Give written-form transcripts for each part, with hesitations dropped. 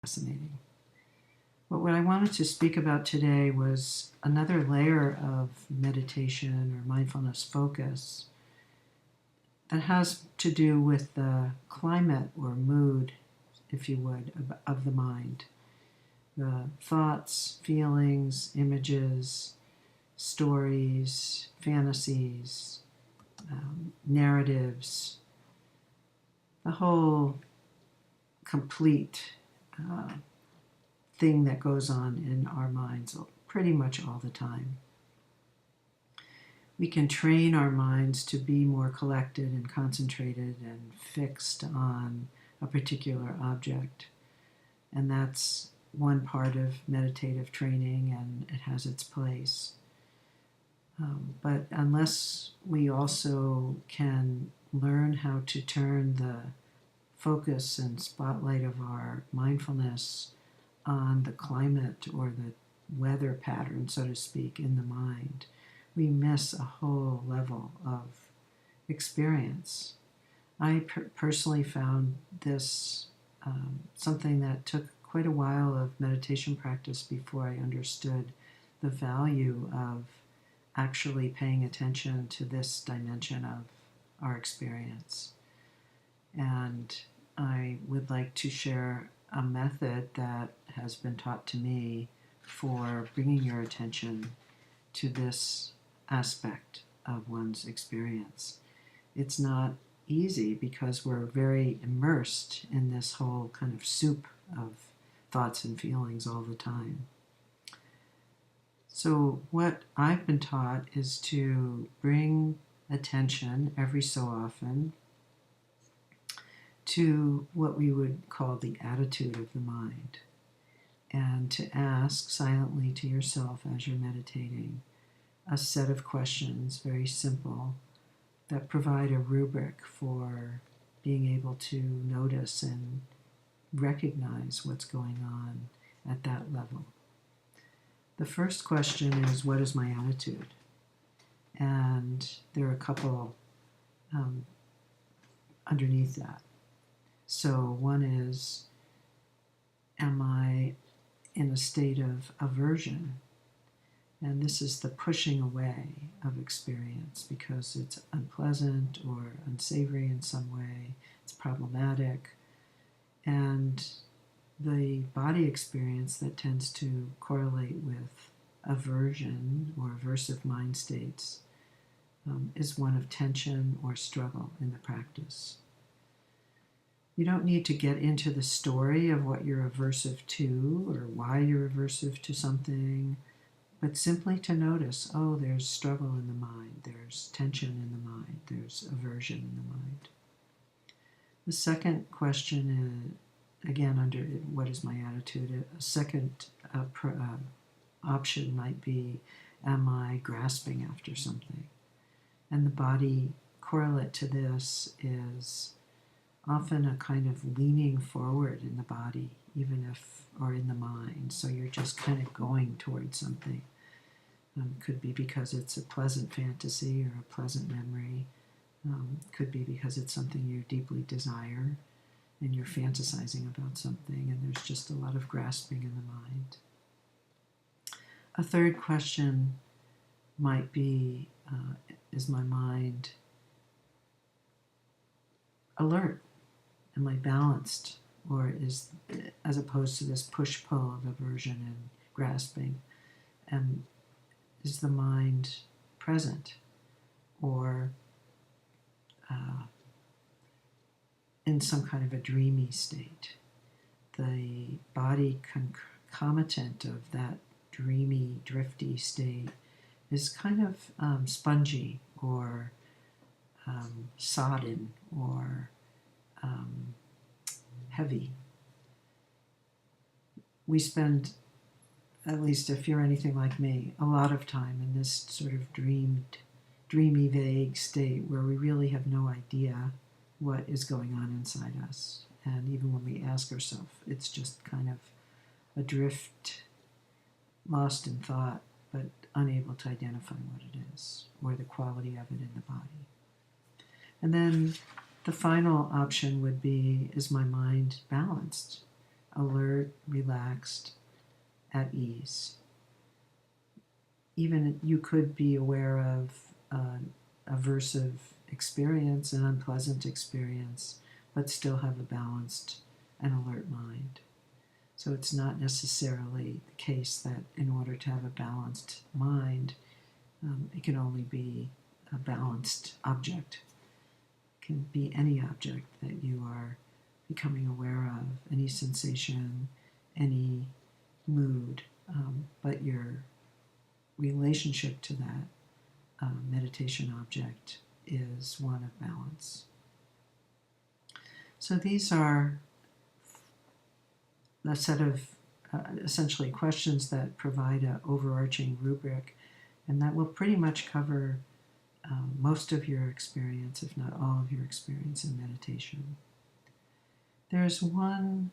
fascinating. But what I wanted to speak about today was another layer of meditation or mindfulness focus that has to do with the climate or mood, if you would, of the mind. The thoughts, feelings, images, stories, fantasies, narratives, the whole complete thing that goes on in our minds pretty much all the time. We can train our minds to be more collected and concentrated and fixed on a particular object. And that's one part of meditative training, and it has its place. But unless we also can learn how to turn the focus and spotlight of our mindfulness on the climate or the weather pattern, so to speak, in the mind, we miss a whole level of experience. I personally found this something that took quite a while of meditation practice before I understood the value of actually paying attention to this dimension of our experience. And I would like to share a method that has been taught to me for bringing your attention to this aspect of one's experience. It's not easy because we're very immersed in this whole kind of soup of thoughts and feelings all the time. So what I've been taught is to bring attention every so often to what we would call the attitude of the mind, and to ask silently to yourself as you're meditating a set of questions, very simple, that provide a rubric for being able to notice and recognize what's going on at that level. The first question is, what is my attitude? And there are a couple underneath that. So one is, am I in a state of aversion? And this is the pushing away of experience because it's unpleasant or unsavory in some way, it's problematic. And the body experience that tends to correlate with aversion or aversive mind states is one of tension or struggle in the practice. You don't need to get into the story of what you're aversive to or why you're aversive to something, but simply to notice, oh, there's struggle in the mind, there's tension in the mind, there's aversion in the mind. The second question is, again, under what is my attitude, a second option might be, am I grasping after something? And the body correlate to this is often a kind of leaning forward in the body, even if, or in the mind. So you're just kind of going towards something. Could be because it's a pleasant fantasy or a pleasant memory. Could be because it's something you deeply desire and you're fantasizing about something, and there's just a lot of grasping in the mind. A third question might be, is my mind alert? Am I balanced? Or is, as opposed to this push-pull of aversion and grasping, is the mind present? Or in some kind of a dreamy state? The body concomitant of that dreamy, drifty state is kind of spongy or sodden or heavy. We spend, at least if you're anything like me, a lot of time in this sort of dreamy, vague state where we really have no idea what is going on inside us. And even when we ask ourselves, it's just kind of adrift, lost in thought, but unable to identify what it is or the quality of it in the body. And then the final option would be, is my mind balanced? alert, relaxed, at ease. Even you could be aware of aversive experience, an unpleasant experience, but still have a balanced and alert mind. So it's not necessarily the case that in order to have a balanced mind, it can only be a balanced object. It can be any object that you are becoming aware of, any sensation, any mood, but your relationship to that meditation object is one of balance. So these are a set of essentially questions that provide an overarching rubric, and that will pretty much cover most of your experience, if not all of your experience in meditation. There's one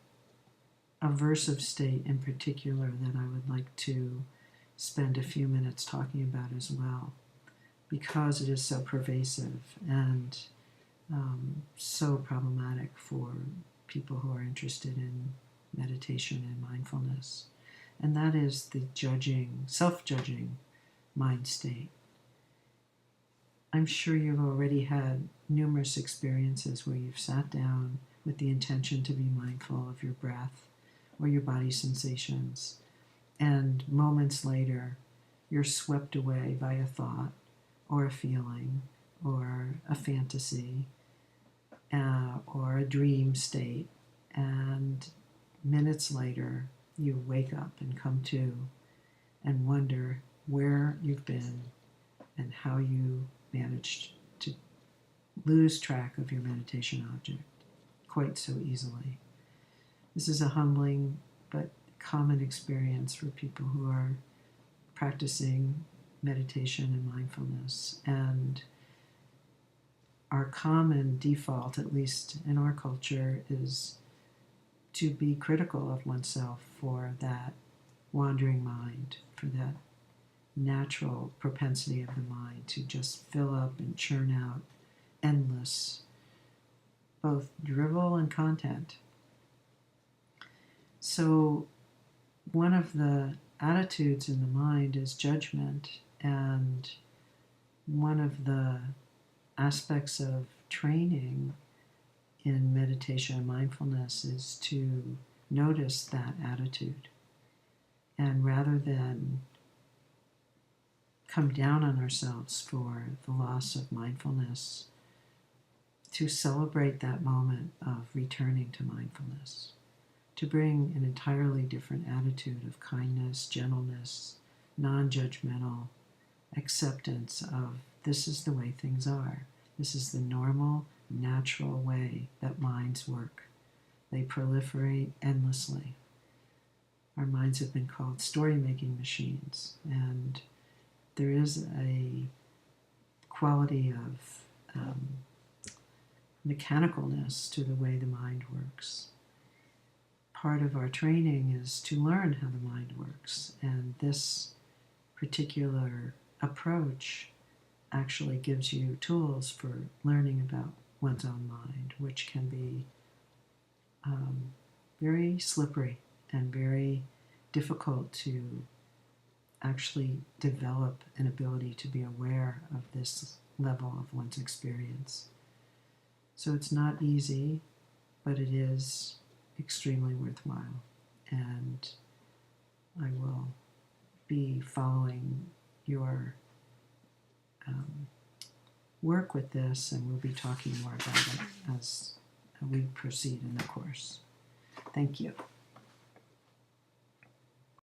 aversive state in particular that I would like to spend a few minutes talking about as well, because it is so pervasive and so problematic for people who are interested in meditation and mindfulness, and that is the self-judging mind state. I'm sure you've already had numerous experiences where you've sat down with the intention to be mindful of your breath or your body sensations, and moments later you're swept away by a thought or a feeling or a fantasy or a dream state, and minutes later you wake up and come to and wonder where you've been and how you managed to lose track of your meditation object quite so easily. This is a humbling but common experience for people who are practicing meditation and mindfulness, and our common default, at least in our culture, is to be critical of oneself for that wandering mind, for that natural propensity of the mind to just fill up and churn out endless both drivel and content. So one of the attitudes in the mind is judgment, and one of the aspects of training in meditation and mindfulness is to notice that attitude, and rather than come down on ourselves for the loss of mindfulness, to celebrate that moment of returning to mindfulness, to bring an entirely different attitude of kindness, gentleness, non-judgmental acceptance of this is the way things are. This is the normal, natural way that minds work. They proliferate endlessly. Our minds have been called story-making machines, and there is a quality of mechanicalness to the way the mind works. Part of our training is to learn how the mind works, and this particular approach actually gives you tools for learning about one's own mind, which can be very slippery and very difficult to actually develop an ability to be aware of this level of one's experience. So it's not easy, but it is extremely worthwhile, and I will be following your work with this, and we'll be talking more about it as we proceed in the course. Thank you.